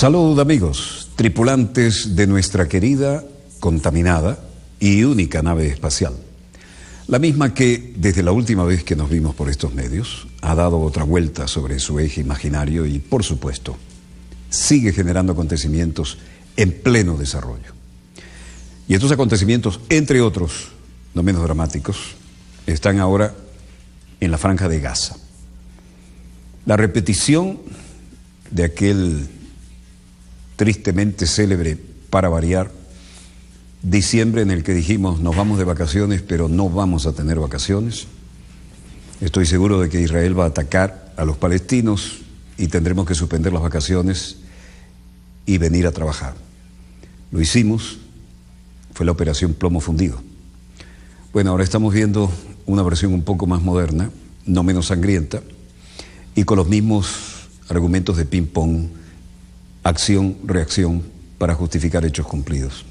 Salud amigos, tripulantes de nuestra querida, contaminada y única nave espacial. La misma que, desde la última vez que nos vimos por estos medios, ha dado otra vuelta sobre su eje imaginario y, por supuesto, sigue generando acontecimientos en pleno desarrollo. Y estos acontecimientos, entre otros, no menos dramáticos, están ahora en la Franja de Gaza. La repetición de aquel tristemente célebre, para variar, diciembre en el que dijimos nos vamos de vacaciones pero no vamos a tener vacaciones. Estoy seguro de que Israel va a atacar a los palestinos y tendremos que suspender las vacaciones y venir a trabajar. Lo hicimos, fue la operación Plomo Fundido. Bueno, ahora estamos viendo una versión un poco más moderna, no menos sangrienta, y con los mismos argumentos de ping-pong, acción, reacción, para justificar hechos cumplidos.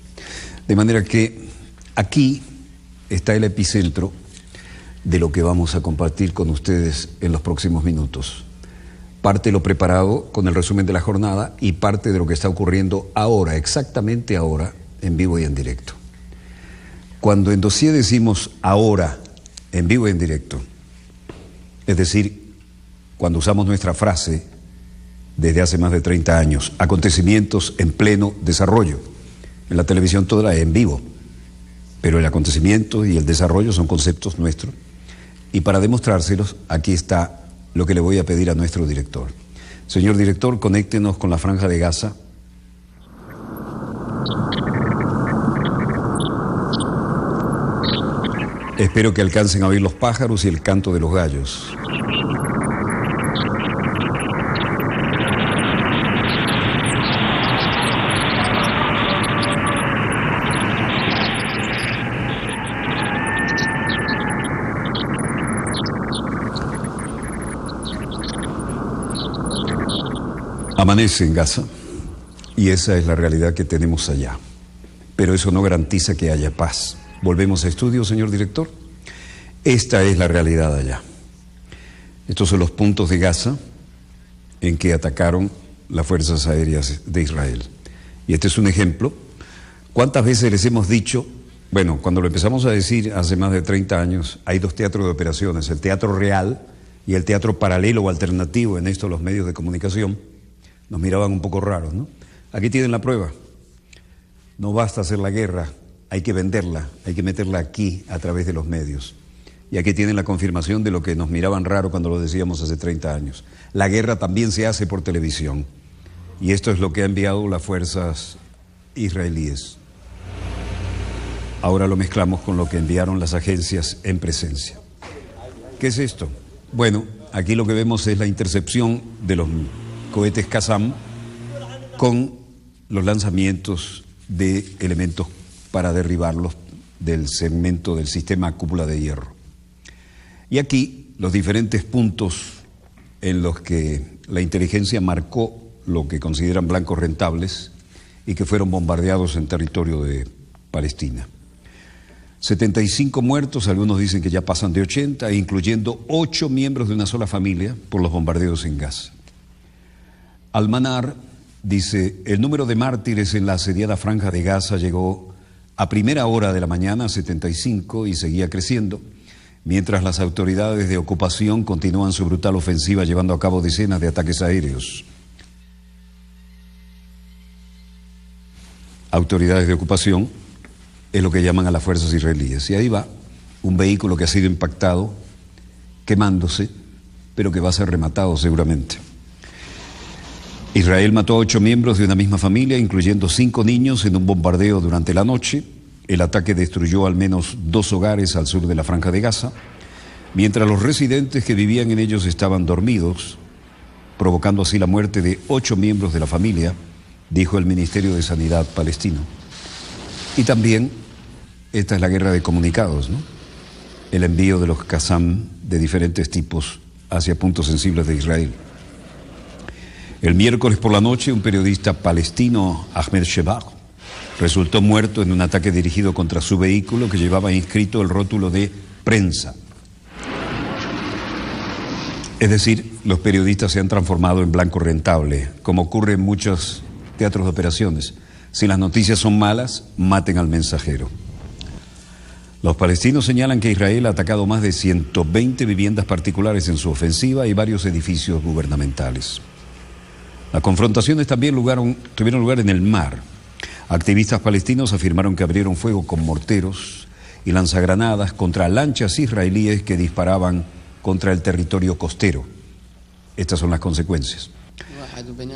De manera que aquí está el epicentro de lo que vamos a compartir con ustedes en los próximos minutos. Parte de lo preparado con el resumen de la jornada y parte de lo que está ocurriendo ahora, exactamente ahora, en vivo y en directo. Cuando en Dossier decimos ahora, en vivo y en directo, es decir, cuando usamos nuestra frase desde hace más de 30 años, acontecimientos en pleno desarrollo. En la televisión toda es en vivo, pero el acontecimiento y el desarrollo son conceptos nuestros. Y para demostrárselos, aquí está lo que le voy a pedir a nuestro director. Señor director, conéctenos con la Franja de Gaza. Espero que alcancen a oír los pájaros y el canto de los gallos. Amanece en Gaza y esa es la realidad que tenemos allá. Pero eso no garantiza que haya paz. Volvemos a estudio, señor director. Esta es la realidad allá. Estos son los puntos de Gaza en que atacaron las fuerzas aéreas de Israel. Y este es un ejemplo. ¿Cuántas veces les hemos dicho? Bueno, cuando lo empezamos a decir hace más de 30 años, hay dos teatros de operaciones, el teatro real y el teatro paralelo o alternativo. En esto los medios de comunicación nos miraban un poco raros, ¿no? Aquí tienen la prueba. No basta hacer la guerra, hay que venderla, hay que meterla aquí a través de los medios. Y aquí tienen la confirmación de lo que nos miraban raro cuando lo decíamos hace 30 años. La guerra también se hace por televisión. Y esto es lo que han enviado las fuerzas israelíes. Ahora lo mezclamos con lo que enviaron las agencias en presencia. ¿Qué es esto? Bueno, aquí lo que vemos es la intercepción de los cohetes Qassam con los lanzamientos de elementos para derribarlos del segmento del sistema cúpula de hierro. Y aquí los diferentes puntos en los que la inteligencia marcó lo que consideran blancos rentables y que fueron bombardeados en territorio de Palestina. 75 muertos, algunos dicen que ya pasan de 80, incluyendo 8 miembros de una sola familia por los bombardeos en Gaza. Al-Manar dice, el número de mártires en la asediada Franja de Gaza llegó a primera hora de la mañana a 75 y seguía creciendo, mientras las autoridades de ocupación continúan su brutal ofensiva llevando a cabo decenas de ataques aéreos. Autoridades de ocupación es lo que llaman a las fuerzas israelíes. Y ahí va un vehículo que ha sido impactado, quemándose, pero que va a ser rematado seguramente. Israel mató a 8 miembros de una misma familia, incluyendo 5 niños, en un bombardeo durante la noche. El ataque destruyó al menos 2 hogares al sur de la Franja de Gaza, mientras los residentes que vivían en ellos estaban dormidos, provocando así la muerte de 8 miembros de la familia, dijo el Ministerio de Sanidad palestino. Y también, esta es la guerra de comunicados, ¿no? El envío de los Qassam de diferentes tipos hacia puntos sensibles de Israel. El miércoles por la noche, un periodista palestino, Ahmed Shebab, resultó muerto en un ataque dirigido contra su vehículo que llevaba inscrito el rótulo de prensa. Es decir, los periodistas se han transformado en blanco rentable, como ocurre en muchas teatros de operaciones. Si las noticias son malas, maten al mensajero. Los palestinos señalan que Israel ha atacado más de 120 viviendas particulares en su ofensiva y varios edificios gubernamentales. Las confrontaciones también tuvieron lugar en el mar. Activistas palestinos afirmaron que abrieron fuego con morteros y lanzagranadas contra lanchas israelíes que disparaban contra el territorio costero. Estas son las consecuencias.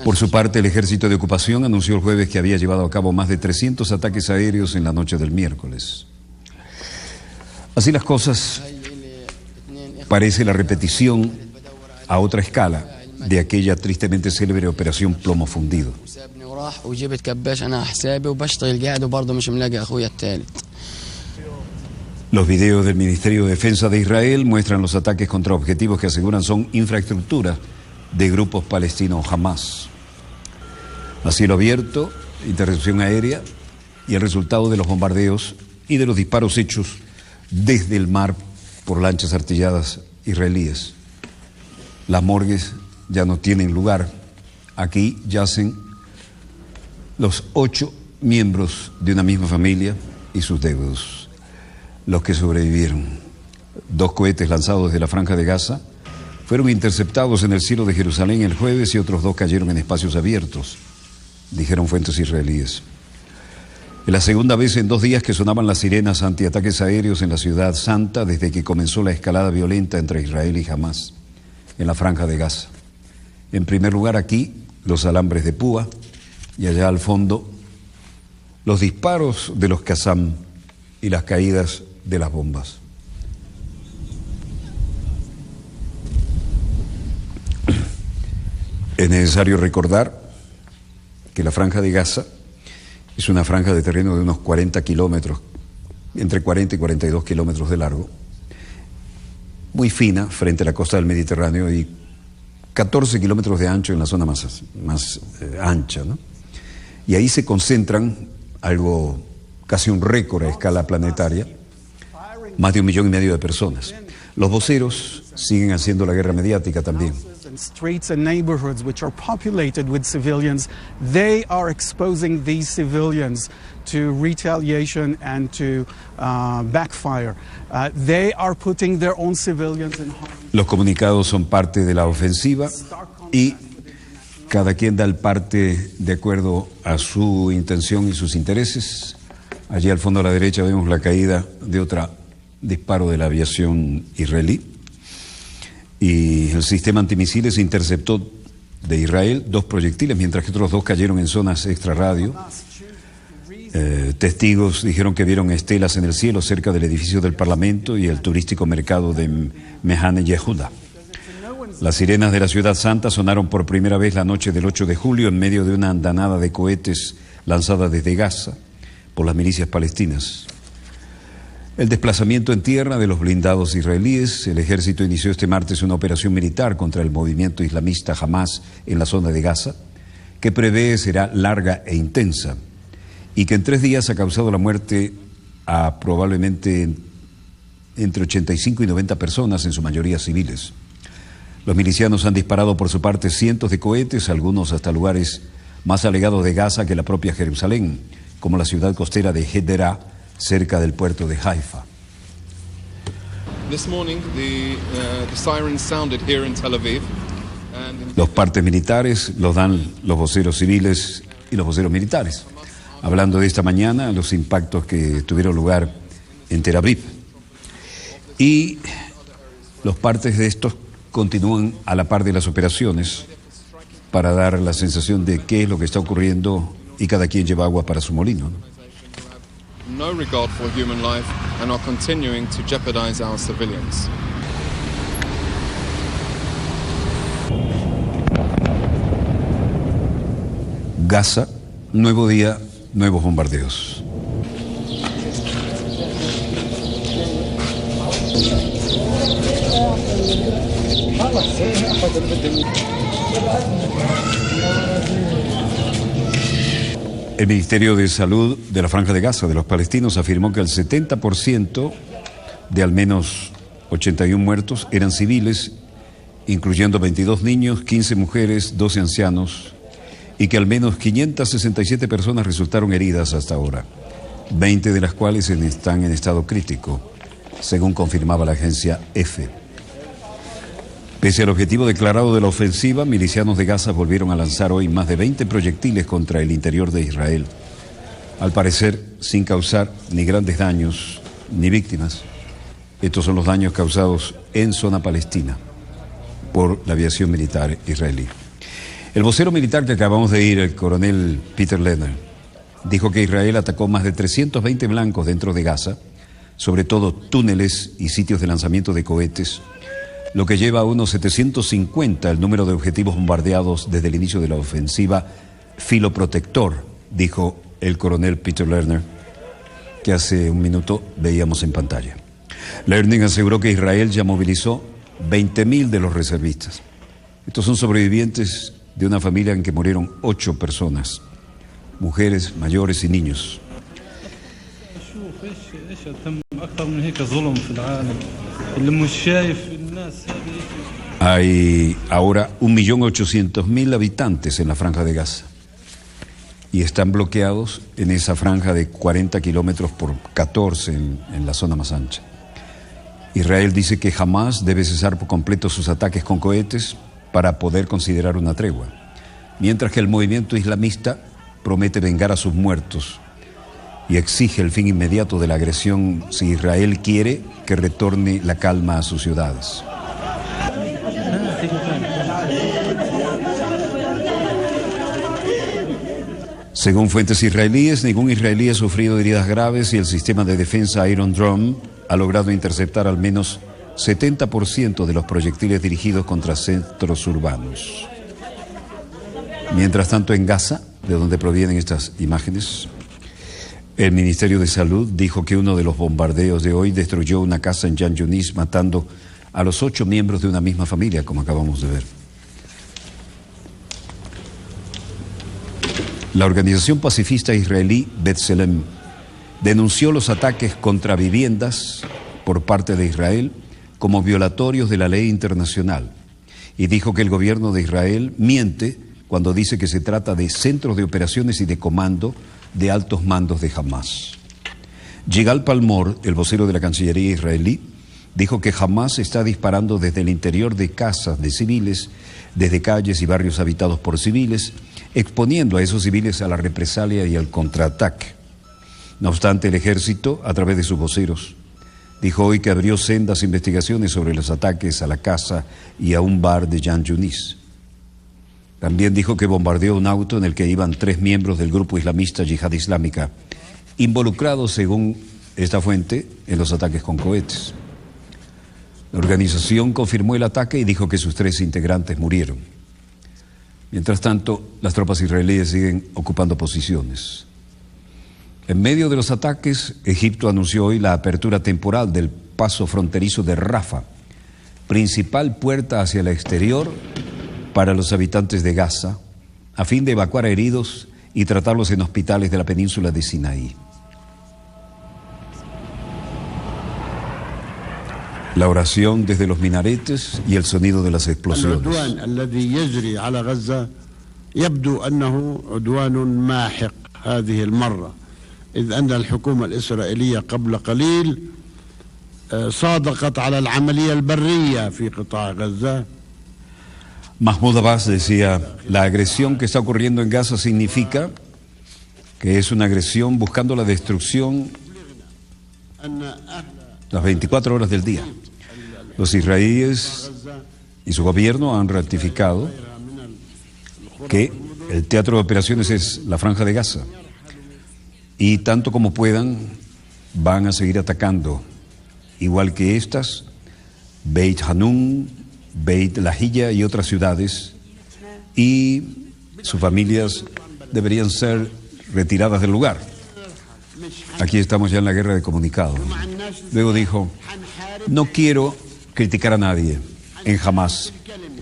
Por su parte, el ejército de ocupación anunció el jueves que había llevado a cabo más de 300 ataques aéreos en la noche del miércoles. Así las cosas, parece la repetición a otra escala de aquella tristemente célebre operación Plomo Fundido. Los videos del Ministerio de Defensa de Israel muestran los ataques contra objetivos que aseguran son infraestructuras de grupos palestinos Hamas. A cielo abierto, intercepción aérea y el resultado de los bombardeos y de los disparos hechos desde el mar por lanchas artilladas israelíes. Las morgues ya no tienen lugar. Aquí yacen los 8 miembros de una misma familia y sus deudos, los que sobrevivieron. 2 cohetes lanzados desde la Franja de Gaza fueron interceptados en el cielo de Jerusalén el jueves y otros 2 cayeron en espacios abiertos, dijeron fuentes israelíes. Es la segunda vez en 2 días que sonaban las sirenas antiataques aéreos en la ciudad santa desde que comenzó la escalada violenta entre Israel y Hamas en la Franja de Gaza. En primer lugar aquí, los alambres de púa y allá al fondo, los disparos de los Qassam y las caídas de las bombas. Es necesario recordar que la Franja de Gaza es una franja de terreno de unos 40 kilómetros, entre 40 y 42 kilómetros de largo, muy fina frente a la costa del Mediterráneo y 14 kilómetros de ancho en la zona más ancha, ¿no? Y ahí se concentran algo, casi un récord a escala planetaria, más de 1,5 millones de personas. Los voceros siguen haciendo la guerra mediática también. Streets and neighborhoods which are populated with civilians, they are exposing these civilians to retaliation and to backfire. They are putting their own civilians in harm. Los comunicados son parte de la ofensiva y cada quien da el parte de acuerdo a su intención y sus intereses. Allí al fondo a la derecha vemos la caída de otro disparo de la aviación israelí. Y el sistema antimisiles interceptó de Israel 2 proyectiles, mientras que otros 2 cayeron en zonas extrarradio. Testigos dijeron que vieron estelas en el cielo cerca del edificio del Parlamento y el turístico mercado de Mehane Yehuda. Las sirenas de la Ciudad Santa sonaron por primera vez la noche del 8 de julio en medio de una andanada de cohetes lanzada desde Gaza por las milicias palestinas. El desplazamiento en tierra de los blindados israelíes. El ejército inició este martes una operación militar contra el movimiento islamista Hamas en la zona de Gaza, que prevé será larga e intensa, y que en 3 días ha causado la muerte a probablemente entre 85 y 90 personas, en su mayoría civiles. Los milicianos han disparado por su parte cientos de cohetes, algunos hasta lugares más alejados de Gaza que la propia Jerusalén, como la ciudad costera de Hedera, cerca del puerto de Haifa. Los partes militares los dan los voceros civiles y los voceros militares, hablando de esta mañana los impactos que tuvieron lugar en Tel Aviv. Y los partes de estos continúan a la par de las operaciones para dar la sensación de qué es lo que está ocurriendo y cada quien lleva agua para su molino, ¿no? No regard for human life and are continuing to jeopardize our civilians. Gaza, nuevo día, nuevos bombardeos. El Ministerio de Salud de la Franja de Gaza de los palestinos afirmó que el 70% de al menos 81 muertos eran civiles, incluyendo 22 niños, 15 mujeres, 12 ancianos y que al menos 567 personas resultaron heridas hasta ahora, 20 de las cuales están en estado crítico, según confirmaba la agencia EFE. Pese al objetivo declarado de la ofensiva, milicianos de Gaza volvieron a lanzar hoy más de 20 proyectiles contra el interior de Israel, al parecer sin causar ni grandes daños ni víctimas. Estos son los daños causados en zona palestina por la aviación militar israelí. El vocero militar que acabamos de ir, el coronel Peter Lerner, dijo que Israel atacó más de 320 blancos dentro de Gaza, sobre todo túneles y sitios de lanzamiento de cohetes, lo que lleva a unos 750 el número de objetivos bombardeados desde el inicio de la ofensiva filoprotector, dijo el coronel Peter Lerner, que hace un minuto veíamos en pantalla. Lerner aseguró que Israel ya movilizó 20.000 de los reservistas. Estos son sobrevivientes de una familia en que murieron 8 personas, mujeres, mayores y niños. Hay ahora 1.800.000 habitantes en la Franja de Gaza y están bloqueados en esa franja de 40 kilómetros por 14 en la zona más ancha. Israel dice que jamás debe cesar por completo sus ataques con cohetes para poder considerar una tregua, mientras que el movimiento islamista promete vengar a sus muertos y exige el fin inmediato de la agresión si Israel quiere que retorne la calma a sus ciudades. Según fuentes israelíes, ningún israelí ha sufrido heridas graves y el sistema de defensa Iron Dome ha logrado interceptar al menos 70% de los proyectiles dirigidos contra centros urbanos. Mientras tanto, en Gaza, de donde provienen estas imágenes, el Ministerio de Salud dijo que uno de los bombardeos de hoy destruyó una casa en Jan Yunis, matando a los 8 miembros de una misma familia, como acabamos de ver. La organización pacifista israelí B'Tselem denunció los ataques contra viviendas por parte de Israel como violatorios de la ley internacional y dijo que el gobierno de Israel miente cuando dice que se trata de centros de operaciones y de comando de altos mandos de Hamas. Yigal Palmor, el vocero de la Cancillería israelí, dijo que Hamas está disparando desde el interior de casas de civiles, desde calles y barrios habitados por civiles, exponiendo a esos civiles a la represalia y al contraataque. No obstante, el ejército, a través de sus voceros, dijo hoy que abrió sendas investigaciones sobre los ataques a la casa y a un bar de Jan Yunis. También dijo que bombardeó un auto en el que iban 3 miembros del grupo islamista Yihad Islámica, involucrados, según esta fuente, en los ataques con cohetes. La organización confirmó el ataque y dijo que sus 3 integrantes murieron. Mientras tanto, las tropas israelíes siguen ocupando posiciones. En medio de los ataques, Egipto anunció hoy la apertura temporal del paso fronterizo de Rafah, principal puerta hacia el exterior para los habitantes de Gaza, a fin de evacuar a heridos y tratarlos en hospitales de la península de Sinaí. La oración desde los minaretes y el sonido de las explosiones. إذ أن الحكومة الإسرائيلية قبل قليل صادقت على العملية البرية في قطاع غزة. Mahmoud Abbas decía, la agresión que está ocurriendo en Gaza significa que es una agresión buscando la destrucción las 24 horas del día. Los israelíes y su gobierno han ratificado que el teatro de operaciones es la Franja de Gaza. Y tanto como puedan, van a seguir atacando, igual que estas, Beit Hanun, Beit Lahilla y otras ciudades, y sus familias deberían ser retiradas del lugar. Aquí estamos ya en la guerra de comunicados. Luego dijo, no quiero criticar a nadie en Hamas,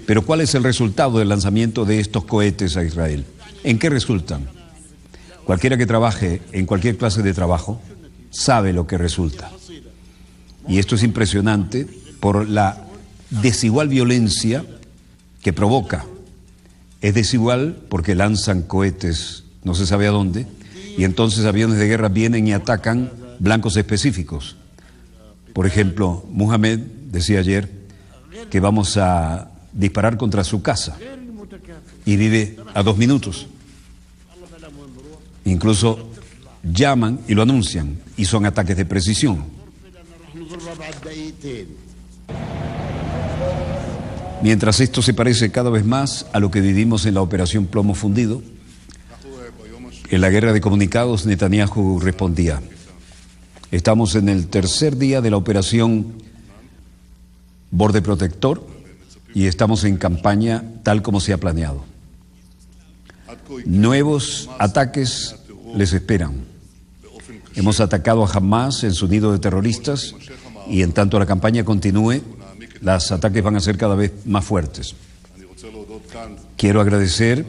pero ¿cuál es el resultado del lanzamiento de estos cohetes a Israel? ¿En qué resultan? Cualquiera que trabaje en cualquier clase de trabajo sabe lo que resulta. Y esto es impresionante por la desigual violencia que provoca Es desigual porque lanzan cohetes no se sabe a dónde, y entonces aviones de guerra vienen y atacan blancos específicos. Por ejemplo, Mohamed decía ayer que vamos a disparar contra su casa y vive a 2 minutos. Incluso llaman y lo anuncian y son ataques de precisión. Mientras esto se parece cada vez más a lo que vivimos en la operación Plomo Fundido, en la guerra de comunicados Netanyahu respondía: estamos en el tercer día de la operación Borde Protector y estamos en campaña tal como se ha planeado. Nuevos ataques les esperan. Hemos atacado a Hamas en su nido de terroristas y en tanto la campaña continúe, los ataques van a ser cada vez más fuertes. Quiero agradecer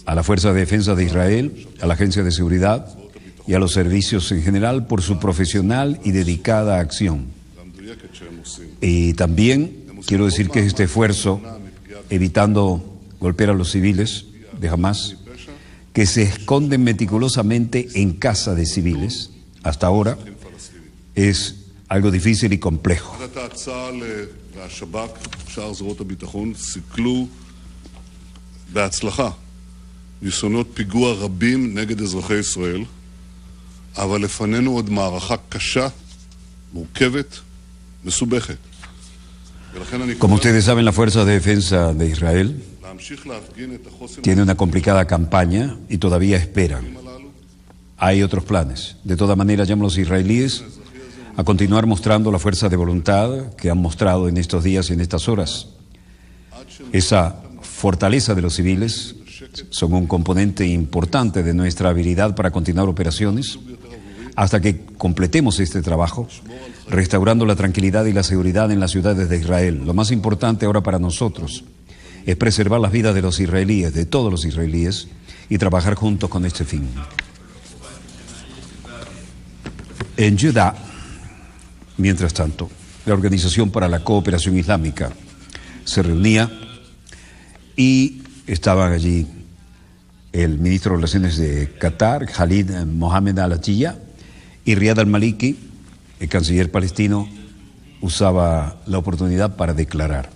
a la Fuerza de Defensa de Israel, a la Agencia de Seguridad y a los servicios en general por su profesional y dedicada acción. Y también quiero decir que este esfuerzo, evitando golpear a los civiles de Hamas, que se esconden meticulosamente en casa de civiles, hasta ahora, es algo difícil y complejo. ניסיונות פיגוע רבים נגד אזרחי ישראל, אבל לפנינו עוד מערכה קשה, מורכבת, מסובכת. Como ustedes saben, la Fuerza de Defensa de Israel tiene una complicada campaña y todavía esperan. Hay otros planes. De todas maneras, llamo a los israelíes a continuar mostrando la fuerza de voluntad que han mostrado en estos días y en estas horas. Esa fortaleza de los civiles son un componente importante de nuestra habilidad para continuar operaciones hasta que completemos este trabajo, restaurando la tranquilidad y la seguridad en las ciudades de Israel. Lo más importante ahora para nosotros es preservar las vidas de los israelíes, de todos los israelíes, y trabajar juntos con este fin. En Judá, mientras tanto, la Organización para la Cooperación Islámica se reunía y estaban allí el ministro de Relaciones de Qatar, Khalid Mohammed Al-Attiyah, y Riyad al-Maliki, el canciller palestino, usaba la oportunidad para declarar: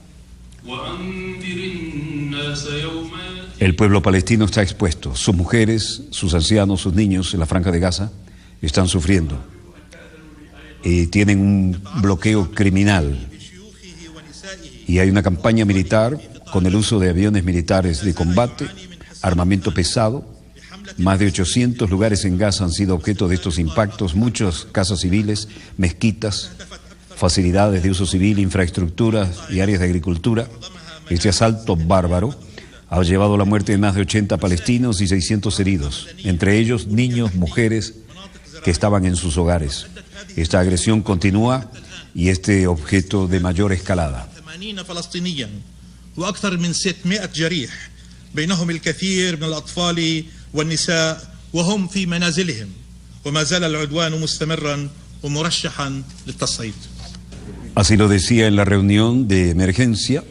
el pueblo palestino está expuesto, sus mujeres, sus ancianos, sus niños en la Franja de Gaza están sufriendo y tienen un bloqueo criminal, y hay una campaña militar con el uso de aviones militares de combate, armamento pesado. Más de 800 lugares en Gaza han sido objeto de estos impactos, muchas casas civiles, mezquitas, facilidades de uso civil, infraestructuras y áreas de agricultura. Este asalto bárbaro ha llevado a la muerte de más de 80 palestinos y 600 heridos, entre ellos niños, mujeres que estaban en sus hogares. Esta agresión continúa y este objeto de mayor escalada. وأكثر من 600 جريح بينهم الكثير من الأطفال والنساء وهم في منازلهم وما زال العدوان مستمرا ومرشحا للتصعيد. Así lo decía en la reunión de emergencia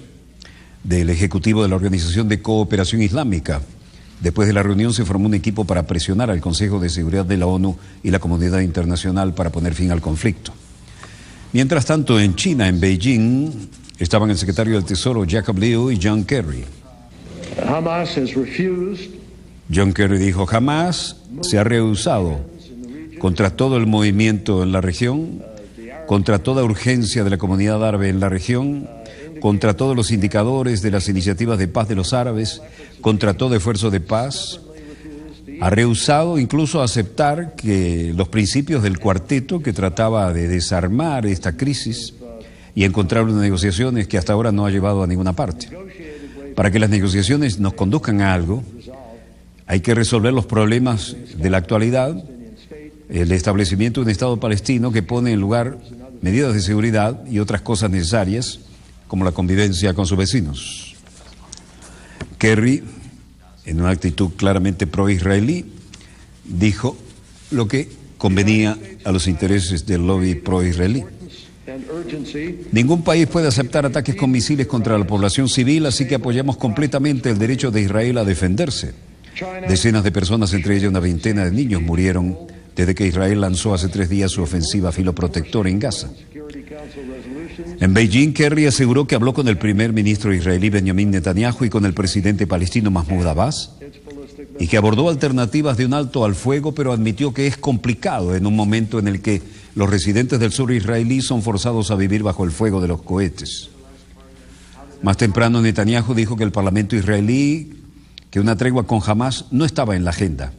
del Ejecutivo de la Organización de Cooperación Islámica. Después de la reunión se formó un equipo para presionar al Consejo de Seguridad de la ONU y la comunidad internacional para poner fin al conflicto. Mientras tanto, en China, en Beijing, estaban el secretario del Tesoro Jacob Lew y John Kerry. John Kerry dijo: jamás se ha rehusado contra todo el movimiento en la región, contra toda urgencia de la comunidad árabe en la región, contra todos los indicadores de las iniciativas de paz de los árabes, contra todo esfuerzo de paz. Ha rehusado incluso aceptar que los principios del cuarteto que trataba de desarmar esta crisis y encontrar unas negociaciones que hasta ahora no ha llevado a ninguna parte. Para que las negociaciones nos conduzcan a algo, hay que resolver los problemas de la actualidad, el establecimiento de un Estado palestino que pone en lugar medidas de seguridad y otras cosas necesarias, como la convivencia con sus vecinos. Kerry, en una actitud claramente pro-israelí, dijo lo que convenía a los intereses del lobby pro-israelí. Ningún país puede aceptar ataques con misiles contra la población civil, así que apoyamos completamente el derecho de Israel a defenderse. Decenas de personas, entre ellas una veintena de niños, murieron desde que Israel lanzó hace 3 días su ofensiva filoprotectora en Gaza. En Beijing, Kerry aseguró que habló con el primer ministro israelí Benjamin Netanyahu y con el presidente palestino Mahmoud Abbas y que abordó alternativas de un alto al fuego, pero admitió que es complicado en un momento en el que los residentes del sur israelí son forzados a vivir bajo el fuego de los cohetes. Más temprano, Netanyahu dijo que el parlamento israelí, que una tregua con Hamas no estaba en la agenda,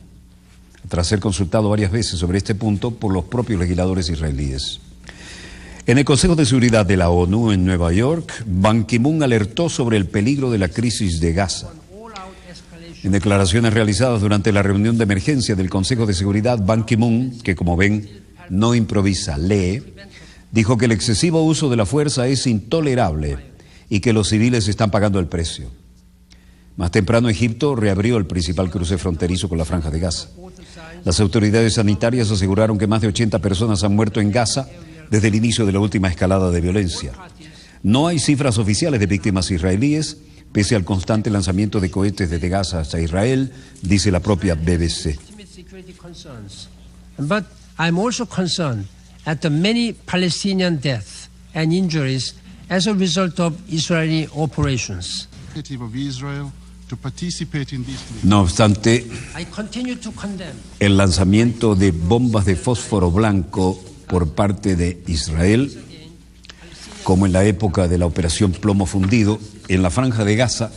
tras ser consultado varias veces sobre este punto por los propios legisladores israelíes. En el Consejo de Seguridad de la ONU en Nueva York, Ban Ki-moon alertó sobre el peligro de la crisis de Gaza. En declaraciones realizadas durante la reunión de emergencia del Consejo de Seguridad, Ban Ki-moon, que como ven no improvisa, lee, dijo que el excesivo uso de la fuerza es intolerable y que los civiles están pagando el precio. Más temprano, Egipto reabrió el principal cruce fronterizo con la Franja de Gaza. Las autoridades sanitarias aseguraron que más de 80 personas han muerto en Gaza desde el inicio de la última escalada de violencia. No hay cifras oficiales de víctimas israelíes, pese al constante lanzamiento de cohetes desde Gaza hasta Israel, dice la propia BBC. But I'm also concerned at the many Palestinian deaths and injuries as a result of Israeli operations. No obstante, el lanzamiento de bombas de fósforo blanco por parte de Israel, como en la época de la operación Plomo Fundido, en la Franja de Gaza,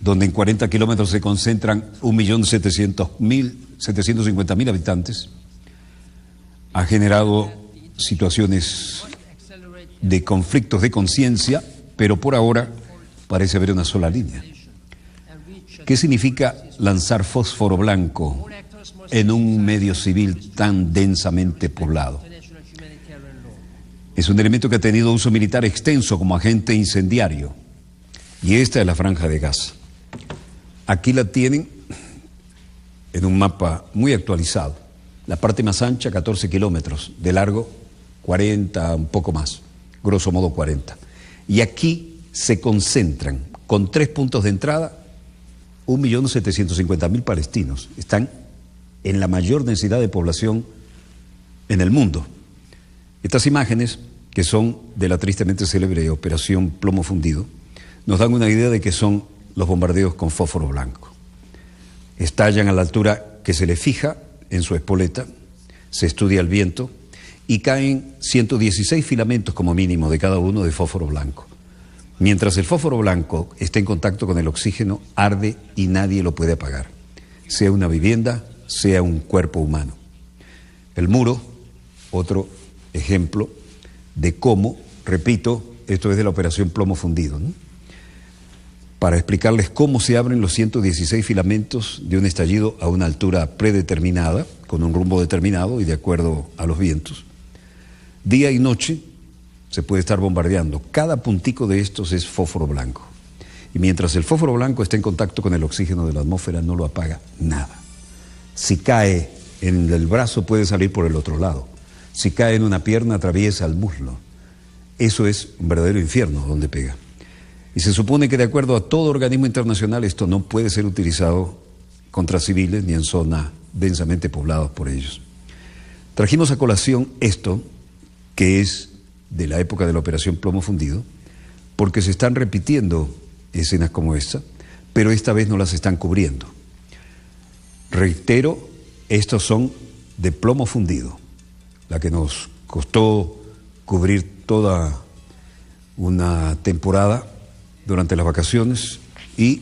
donde en 40 kilómetros se concentran 1.750.000 habitantes, ha generado situaciones de conflictos de conciencia, pero por ahora parece haber una sola línea. ¿Qué significa lanzar fósforo blanco en un medio civil tan densamente poblado? Es un elemento que ha tenido uso militar extenso como agente incendiario. Y esta es la Franja de Gaza. Aquí la tienen en un mapa muy actualizado. La parte más ancha, 14 kilómetros, de largo, 40, un poco más, grosso modo 40. Y aquí se concentran, con 3 puntos de entrada, 1.750.000 palestinos. Están en la mayor densidad de población en el mundo. Estas imágenes, que son de la tristemente célebre Operación Plomo Fundido, nos dan una idea de que son los bombardeos con fósforo blanco. Estallan a la altura que se le fija en su espoleta, se estudia el viento y caen 116 filamentos como mínimo de cada uno de fósforo blanco. Mientras el fósforo blanco está en contacto con el oxígeno, arde y nadie lo puede apagar, sea una vivienda, sea un cuerpo humano. El muro, otro ejemplo de cómo, repito, esto es de la Operación Plomo Fundido, ¿no? Para explicarles cómo se abren los 116 filamentos de un estallido a una altura predeterminada, con un rumbo determinado y de acuerdo a los vientos. Día y noche se puede estar bombardeando. Cada puntico de estos es fósforo blanco. Y mientras el fósforo blanco está en contacto con el oxígeno de la atmósfera, no lo apaga nada. Si cae en el brazo, puede salir por el otro lado. Si cae en una pierna, atraviesa el muslo. Eso es un verdadero infierno donde pega. Y se supone que de acuerdo a todo organismo internacional esto no puede ser utilizado contra civiles ni en zonas densamente pobladas por ellos. Trajimos a colación esto, que es de la época de la Operación Plomo Fundido, porque se están repitiendo escenas como esta, pero esta vez no las están cubriendo. Reitero, estos son de plomo fundido, la que nos costó cubrir toda una temporada durante las vacaciones, y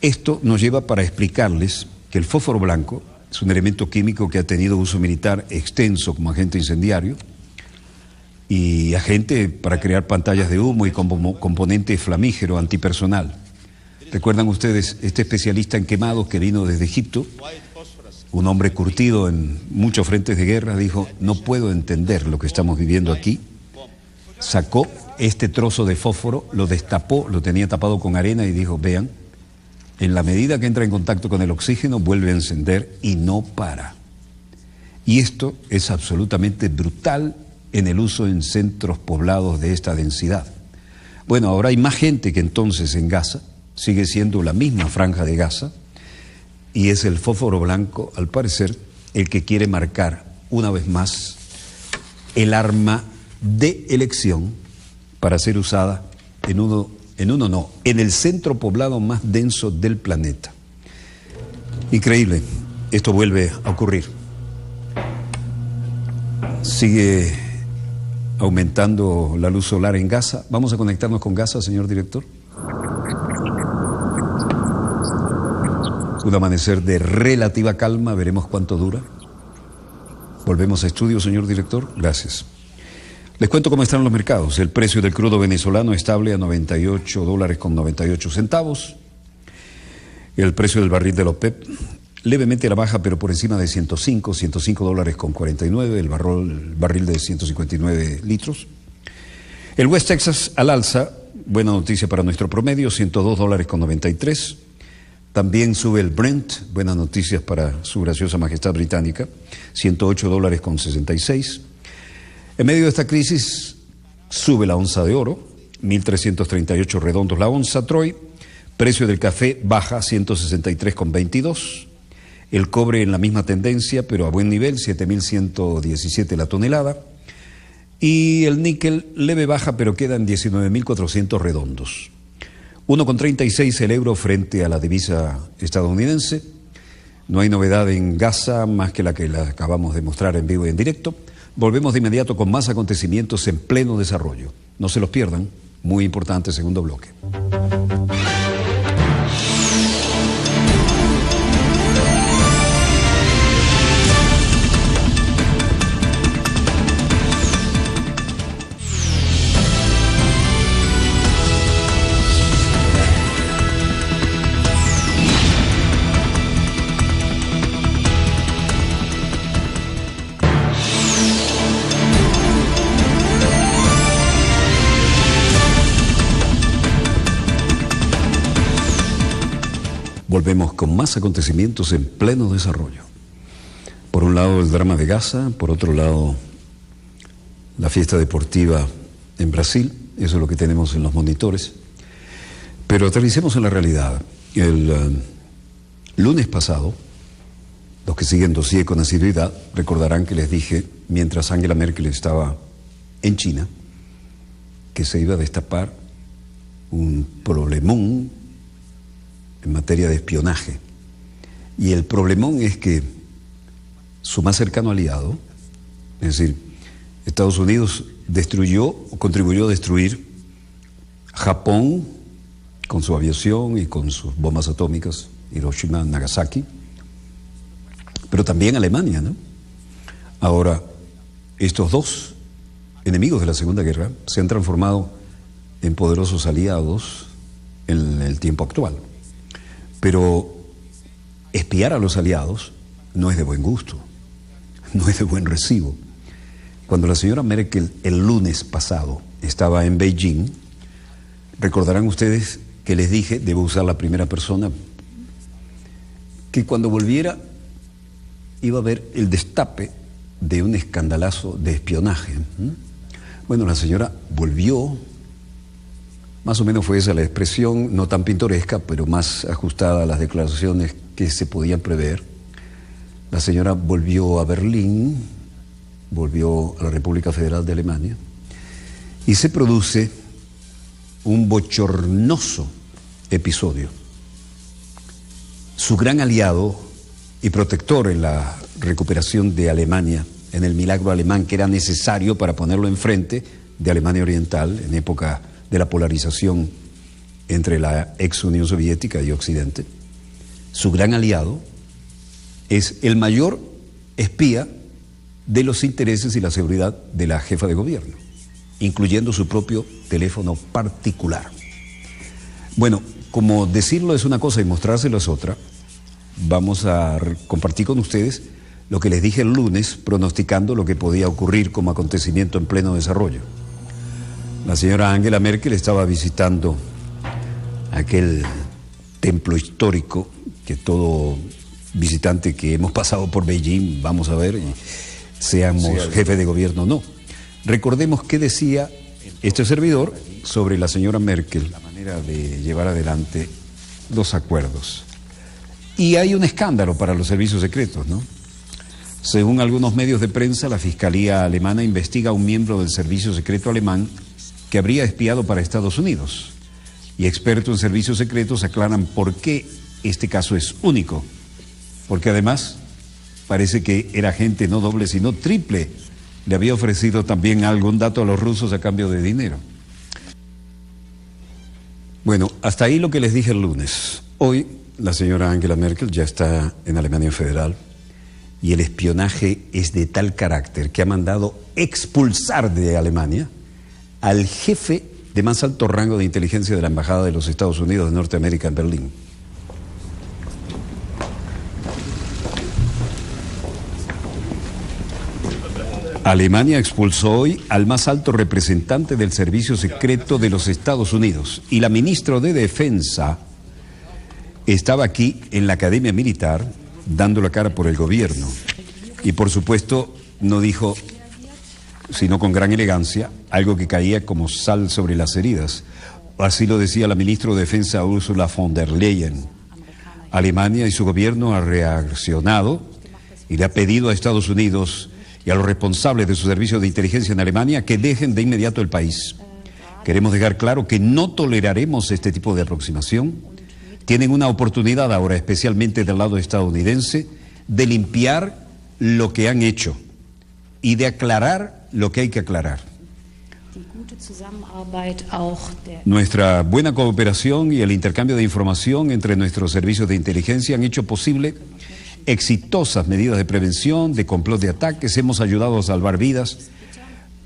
esto nos lleva para explicarles que el fósforo blanco es un elemento químico que ha tenido uso militar extenso como agente incendiario y agente para crear pantallas de humo y como componente flamígero antipersonal. ¿Recuerdan ustedes este especialista en quemados que vino desde Egipto? Un hombre curtido en muchos frentes de guerra, dijo: no puedo entender lo que estamos viviendo aquí. Sacó este trozo de fósforo, lo destapó, lo tenía tapado con arena y dijo: vean, en la medida que entra en contacto con el oxígeno vuelve a encender y no para. Y esto es absolutamente brutal en el uso en centros poblados de esta densidad. Bueno, ahora hay más gente que entonces en Gaza, sigue siendo la misma franja de Gaza, y es el fósforo blanco, al parecer, el que quiere marcar una vez más el arma de elección para ser usada en el centro poblado más denso del planeta. Increíble, esto vuelve a ocurrir. Sigue aumentando la luz solar en Gaza. Vamos a conectarnos con Gaza, señor director. Un amanecer de relativa calma, veremos cuánto dura. Volvemos a estudio, señor director. Gracias. Les cuento cómo están los mercados. El precio del crudo venezolano estable a $98.98. El precio del barril de la OPEP levemente a la baja, pero por encima de $105.49, el barril de 159 litros. El West Texas al alza, buena noticia para nuestro promedio, $102.93. También sube el Brent, buenas noticias para su graciosa majestad británica, $108.66. En medio de esta crisis sube la onza de oro, 1.338 redondos la onza Troy. Precio del café baja 163,22. El cobre en la misma tendencia, pero a buen nivel, 7.117 la tonelada. Y el níquel leve baja, pero queda en 19.400 redondos. 1,36 el euro frente a la divisa estadounidense. No hay novedad en Gaza más que la acabamos de mostrar en vivo y en directo. Volvemos de inmediato con más acontecimientos en pleno desarrollo. No se los pierdan, muy importante segundo bloque. Volvemos con más acontecimientos en pleno desarrollo. Por un lado el drama de Gaza, por otro lado la fiesta deportiva en Brasil, eso es lo que tenemos en los monitores. Pero aterricemos en la realidad. El lunes pasado, los que siguen dossier con asiduidad recordarán que les dije, mientras Angela Merkel estaba en China, que se iba a destapar un problemón en materia de espionaje. Y el problemón es que su más cercano aliado, es decir, Estados Unidos destruyó o contribuyó a destruir Japón con su aviación y con sus bombas atómicas, Hiroshima, Nagasaki, pero también Alemania, ¿no? Ahora, estos dos enemigos de la Segunda Guerra se han transformado en poderosos aliados en el tiempo actual. Pero espiar a los aliados no es de buen gusto, no es de buen recibo. Cuando la señora Merkel el lunes pasado estaba en Beijing, recordarán ustedes que les dije, debo usar la primera persona, que cuando volviera iba a haber el destape de un escandalazo de espionaje. Bueno, la señora volvió. Más o menos fue esa la expresión, no tan pintoresca, pero más ajustada a las declaraciones que se podían prever. La señora volvió a Berlín, volvió a la República Federal de Alemania, y se produce un bochornoso episodio. Su gran aliado y protector en la recuperación de Alemania, en el milagro alemán que era necesario para ponerlo enfrente de Alemania Oriental en época de la polarización entre la ex Unión Soviética y Occidente, su gran aliado es el mayor espía de los intereses y la seguridad de la jefa de gobierno, incluyendo su propio teléfono particular. Bueno, como decirlo es una cosa y mostrárselo es otra, vamos a compartir con ustedes lo que les dije el lunes, pronosticando lo que podía ocurrir como acontecimiento en pleno desarrollo. La señora Angela Merkel estaba visitando aquel templo histórico que todo visitante que hemos pasado por Beijing, vamos a ver, y seamos jefe de gobierno o no. Recordemos qué decía este servidor sobre la señora Merkel, la manera de llevar adelante los acuerdos. Y hay un escándalo para los servicios secretos, ¿no? Según algunos medios de prensa, la Fiscalía alemana investiga a un miembro del servicio secreto alemán que habría espiado para Estados Unidos. Y expertos en servicios secretos aclaran por qué este caso es único. Porque además parece que el agente no doble sino triple le había ofrecido también algún dato a los rusos a cambio de dinero. Bueno, hasta ahí lo que les dije el lunes. Hoy la señora Angela Merkel ya está en Alemania Federal y el espionaje es de tal carácter que ha mandado expulsar de Alemania al jefe de más alto rango de inteligencia de la Embajada de los Estados Unidos de Norteamérica en Berlín. Alemania expulsó hoy al más alto representante del Servicio Secreto de los Estados Unidos y la ministra de Defensa estaba aquí en la Academia Militar dando la cara por el gobierno y por supuesto no dijo, sino con gran elegancia, algo que caía como sal sobre las heridas. Así lo decía la ministra de Defensa Ursula von der Leyen. Alemania y su gobierno ha reaccionado y le ha pedido a Estados Unidos y a los responsables de su servicio de inteligencia en Alemania que dejen de inmediato el país. Queremos dejar claro que no toleraremos este tipo de aproximación. Tienen una oportunidad ahora, especialmente del lado estadounidense, de limpiar lo que han hecho y de aclarar lo que hay que aclarar. Nuestra buena cooperación y el intercambio de información entre nuestros servicios de inteligencia han hecho posible exitosas medidas de prevención, de complot de ataques, hemos ayudado a salvar vidas,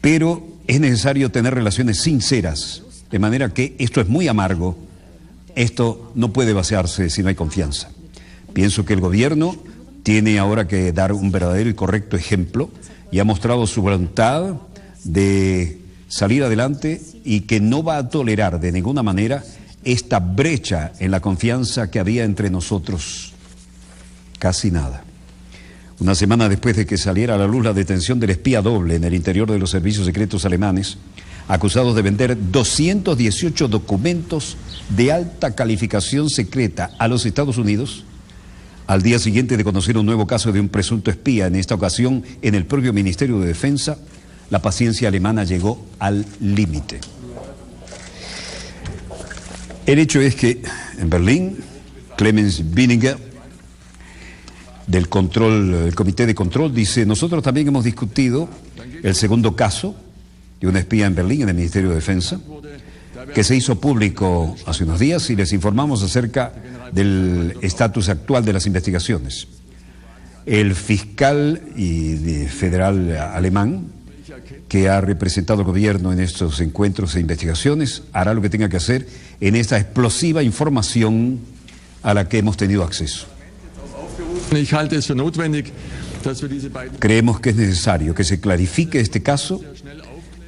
pero es necesario tener relaciones sinceras, de manera que esto es muy amargo, esto no puede vaciarse si no hay confianza. Pienso que el gobierno tiene ahora que dar un verdadero y correcto ejemplo y ha mostrado su voluntad de salir adelante y que no va a tolerar de ninguna manera esta brecha en la confianza que había entre nosotros. Casi nada. Una semana después de que saliera a la luz la detención del espía doble en el interior de los servicios secretos alemanes, acusados de vender 218 documentos de alta calificación secreta a los Estados Unidos, al día siguiente de conocer un nuevo caso de un presunto espía, en esta ocasión en el propio Ministerio de Defensa, la paciencia alemana llegó al límite. El hecho es que en Berlín, Clemens Binninger, del Comité de Control, dice: nosotros también hemos discutido el segundo caso de un espía en Berlín, en el Ministerio de Defensa, que se hizo público hace unos días y les informamos acerca del estatus actual de las investigaciones. El fiscal federal alemán, que ha representado al gobierno en estos encuentros e investigaciones, hará lo que tenga que hacer en esta explosiva información a la que hemos tenido acceso. Creemos que es necesario que se clarifique este caso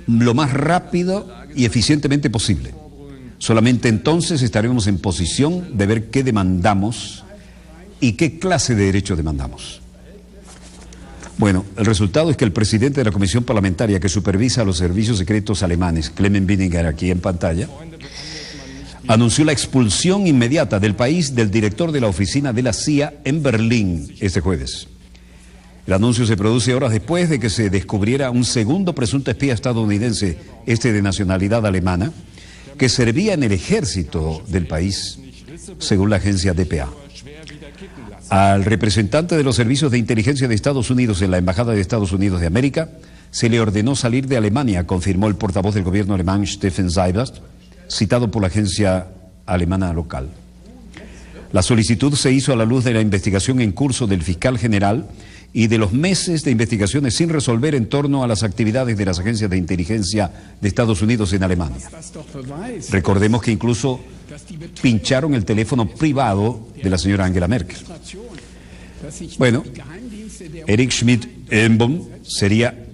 lo más rápido y eficientemente posible. Solamente entonces estaremos en posición de ver qué demandamos y qué clase de derecho demandamos. Bueno, el resultado es que el presidente de la Comisión Parlamentaria que supervisa los servicios secretos alemanes, Clemens Binninger, aquí en pantalla, anunció la expulsión inmediata del país del director de la oficina de la CIA en Berlín este jueves. El anuncio se produce horas después de que se descubriera un segundo presunto espía estadounidense, de nacionalidad alemana, que servía en el ejército del país, según la agencia dpa. Al representante de los servicios de inteligencia de Estados Unidos en la Embajada de Estados Unidos de América se le ordenó salir de Alemania, confirmó el portavoz del gobierno alemán Steffen Seibert, citado por la agencia alemana local. La solicitud se hizo a la luz de la investigación en curso del fiscal general y de los meses de investigaciones sin resolver en torno a las actividades de las agencias de inteligencia de Estados Unidos en Alemania. Recordemos que incluso pincharon el teléfono privado de la señora Angela Merkel. Bueno, Erich Schmidt-Ellenbohm sería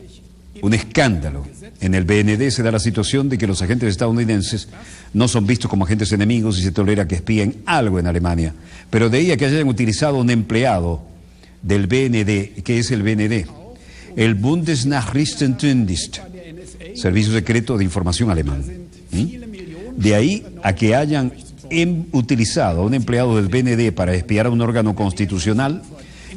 un escándalo. En el BND se da la situación de que los agentes estadounidenses no son vistos como agentes enemigos y se tolera que espíen algo en Alemania. Pero de ahí a que hayan utilizado un empleado del BND, ¿qué es el BND? El Bundesnachrichtendienst, servicio secreto de información alemán. De ahí a que hayan utilizado a un empleado del BND para espiar a un órgano constitucional,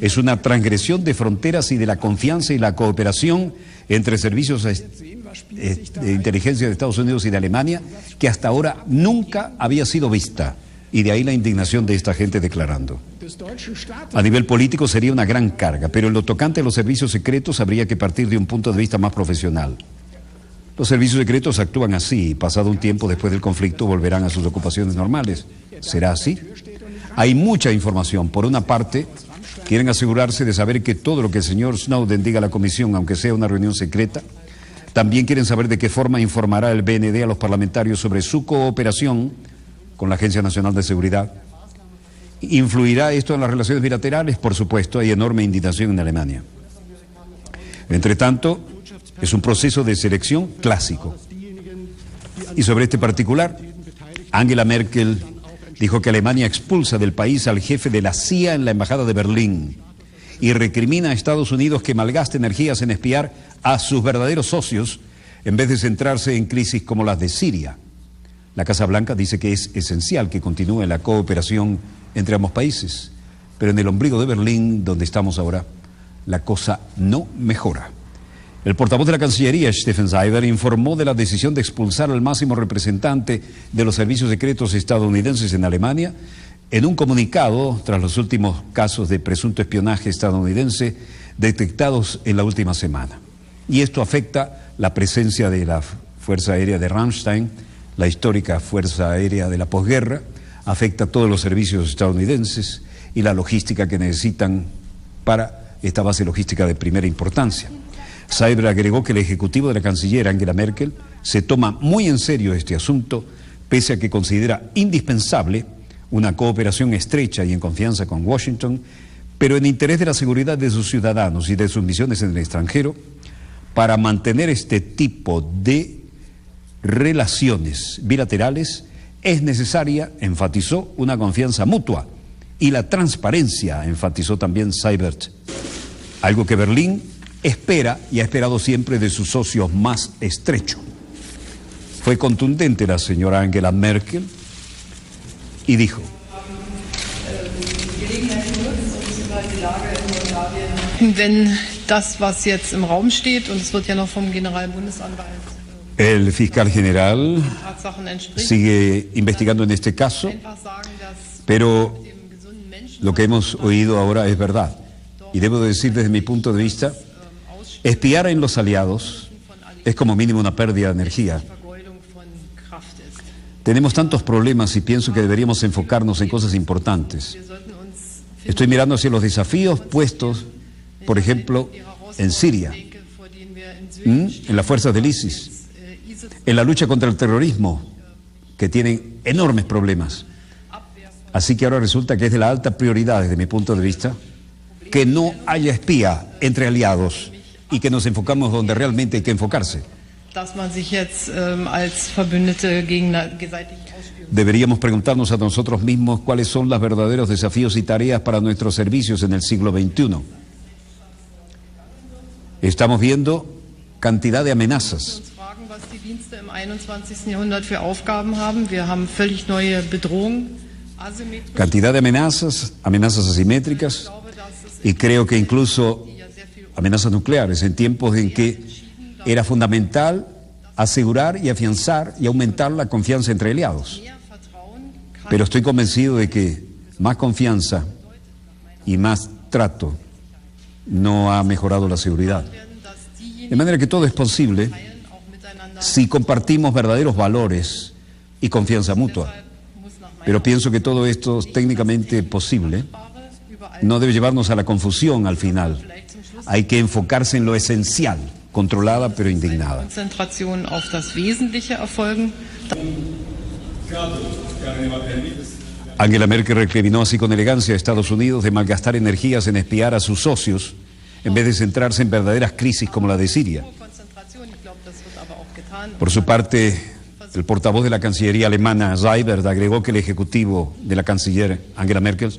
es una transgresión de fronteras y de la confianza y la cooperación entre servicios de inteligencia de Estados Unidos y de Alemania, que hasta ahora nunca había sido vista. Y de ahí la indignación de esta gente declarando. A nivel político sería una gran carga, pero en lo tocante a los servicios secretos habría que partir de un punto de vista más profesional. Los servicios secretos actúan así y pasado un tiempo después del conflicto volverán a sus ocupaciones normales. ¿Será así? Hay mucha información. Por una parte, quieren asegurarse de saber que todo lo que el señor Snowden diga a la comisión, aunque sea una reunión secreta, también quieren saber de qué forma informará el BND a los parlamentarios sobre su cooperación con la Agencia Nacional de Seguridad. ¿Influirá esto en las relaciones bilaterales? Por supuesto, hay enorme indignación en Alemania. Entre tanto, es un proceso de selección clásico. Y sobre este particular, Angela Merkel dijo que Alemania expulsa del país al jefe de la CIA en la Embajada de Berlín y recrimina a Estados Unidos que malgaste energías en espiar a sus verdaderos socios en vez de centrarse en crisis como las de Siria. La Casa Blanca dice que es esencial que continúe la cooperación entre ambos países, pero en el ombligo de Berlín, donde estamos ahora, la cosa no mejora. El portavoz de la Cancillería, Steffen Seibert, informó de la decisión de expulsar al máximo representante de los servicios secretos estadounidenses en Alemania en un comunicado tras los últimos casos de presunto espionaje estadounidense detectados en la última semana. Y esto afecta la presencia de la Fuerza Aérea de Ramstein, la histórica Fuerza Aérea de la posguerra, afecta a todos los servicios estadounidenses y la logística que necesitan para esta base logística de primera importancia. Seibert agregó que el ejecutivo de la canciller Angela Merkel se toma muy en serio este asunto, pese a que considera indispensable una cooperación estrecha y en confianza con Washington, pero en interés de la seguridad de sus ciudadanos y de sus misiones en el extranjero, para mantener este tipo de relaciones bilaterales es necesaria, enfatizó, una confianza mutua y la transparencia, enfatizó también Seibert, algo que Berlín espera y ha esperado siempre de sus socios más estrechos. Fue contundente la señora Angela Merkel y dijo: Wenn das, was jetzt im Raum steht, und es wird ja noch vom Generalbundesanwalt el fiscal general sigue investigando en este caso, pero lo que hemos oído ahora es verdad. Y debo decir desde mi punto de vista, espiar en los aliados es como mínimo una pérdida de energía. Tenemos tantos problemas y pienso que deberíamos enfocarnos en cosas importantes. Estoy mirando hacia los desafíos puestos, por ejemplo, en Siria, en las fuerzas del ISIS, en la lucha contra el terrorismo, que tienen enormes problemas. Así que ahora resulta que es de la alta prioridad, desde mi punto de vista, que no haya espía entre aliados y que nos enfocamos donde realmente hay que enfocarse. Deberíamos preguntarnos a nosotros mismos cuáles son los verdaderos desafíos y tareas para nuestros servicios en el siglo XXI. Estamos viendo cantidad de amenazas. Cantidad de amenazas, amenazas asimétricas y creo que incluso amenazas nucleares en tiempos en que era fundamental asegurar y afianzar y aumentar la confianza entre aliados. Pero estoy convencido de que más confianza y más trato no ha mejorado la seguridad. De manera que todo es posible si compartimos verdaderos valores y confianza mutua. Pero pienso que todo esto es técnicamente posible. No debe llevarnos a la confusión al final. Hay que enfocarse en lo esencial, controlada pero indignada. Angela Merkel recriminó así con elegancia a Estados Unidos de malgastar energías en espiar a sus socios en vez de centrarse en verdaderas crisis como la de Siria. Por su parte, el portavoz de la Cancillería alemana, Seibert, agregó que el ejecutivo de la canciller Angela Merkel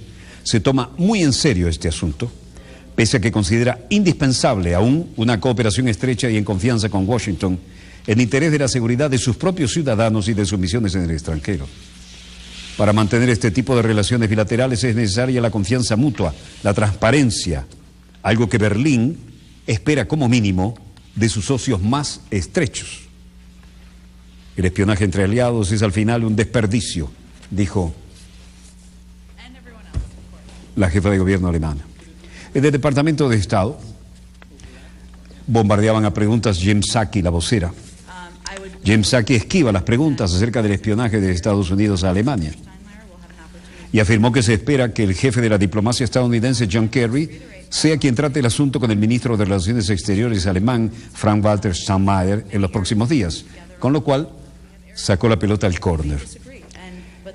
se toma muy en serio este asunto, pese a que considera indispensable aún una cooperación estrecha y en confianza con Washington en interés de la seguridad de sus propios ciudadanos y de sus misiones en el extranjero. Para mantener este tipo de relaciones bilaterales es necesaria la confianza mutua, la transparencia, algo que Berlín espera como mínimo de sus socios más estrechos. El espionaje entre aliados es al final un desperdicio, dijo la jefa de gobierno alemana. En el Departamento de Estado bombardeaban a preguntas Jen Psaki, la vocera. Jen Psaki esquiva las preguntas acerca del espionaje de Estados Unidos a Alemania y afirmó que se espera que el jefe de la diplomacia estadounidense, John Kerry, sea quien trate el asunto con el ministro de Relaciones Exteriores alemán, Frank-Walter Steinmeier, en los próximos días, con lo cual sacó la pelota al córner.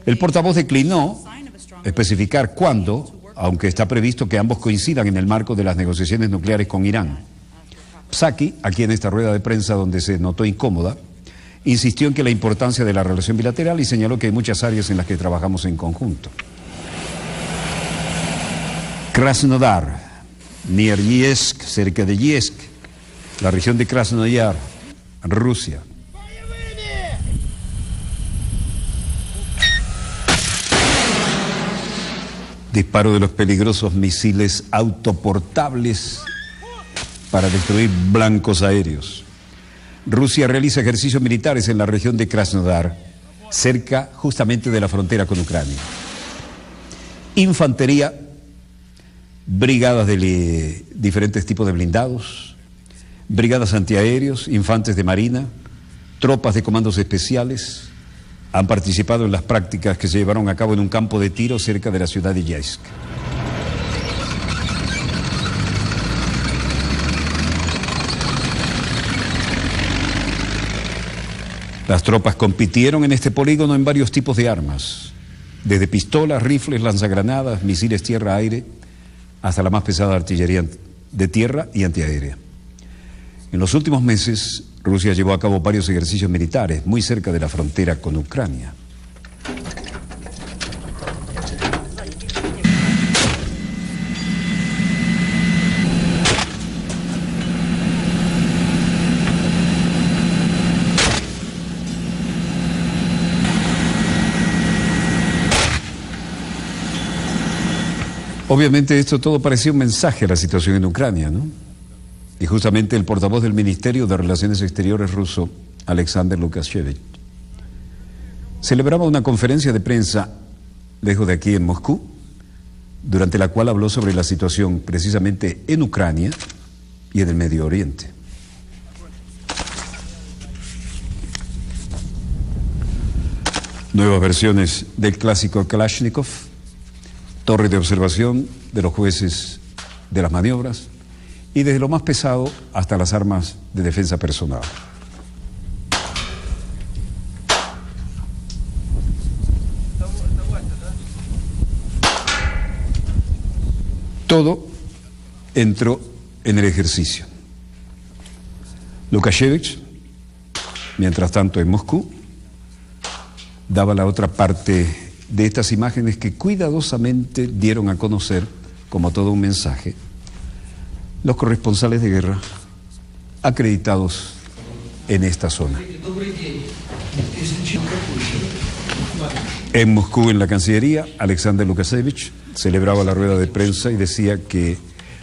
El portavoz declinó especificar cuándo, aunque está previsto que ambos coincidan en el marco de las negociaciones nucleares con Irán. Psaki, aquí en esta rueda de prensa donde se notó incómoda, insistió en que la importancia de la relación bilateral y señaló que hay muchas áreas en las que trabajamos en conjunto. Krasnodar, near Yeysk, cerca de Yeysk, la región de Krasnoyar, Rusia. Disparo de los peligrosos misiles autoportables para destruir blancos aéreos. Rusia realiza ejercicios militares en la región de Krasnodar, cerca justamente de la frontera con Ucrania. Infantería, brigadas de diferentes tipos de blindados, brigadas antiaéreos, infantes de marina, tropas de comandos especiales han participado en las prácticas que se llevaron a cabo en un campo de tiro cerca de la ciudad de Yeysk. Las tropas compitieron en este polígono en varios tipos de armas, desde pistolas, rifles, lanzagranadas, misiles tierra-aire, hasta la más pesada artillería de tierra y antiaérea. En los últimos meses, Rusia llevó a cabo varios ejercicios militares muy cerca de la frontera con Ucrania. Obviamente esto todo parecía un mensaje a la situación en Ucrania, ¿no? Y justamente el portavoz del Ministerio de Relaciones Exteriores ruso, Alexander Lukashevich, celebraba una conferencia de prensa lejos de aquí en Moscú, durante la cual habló sobre la situación precisamente en Ucrania y en el Medio Oriente. Nuevas versiones del clásico Kalashnikov, torre de observación de los jueces de las maniobras y desde lo más pesado hasta las armas de defensa personal. Todo entró en el ejercicio. Lukashevich, mientras tanto en Moscú, daba la otra parte de estas imágenes que cuidadosamente dieron a conocer, como todo un mensaje, los corresponsales de guerra acreditados en esta zona. En Moscú, en la Cancillería, Alexander Lukashevich celebraba la rueda de prensa y decía que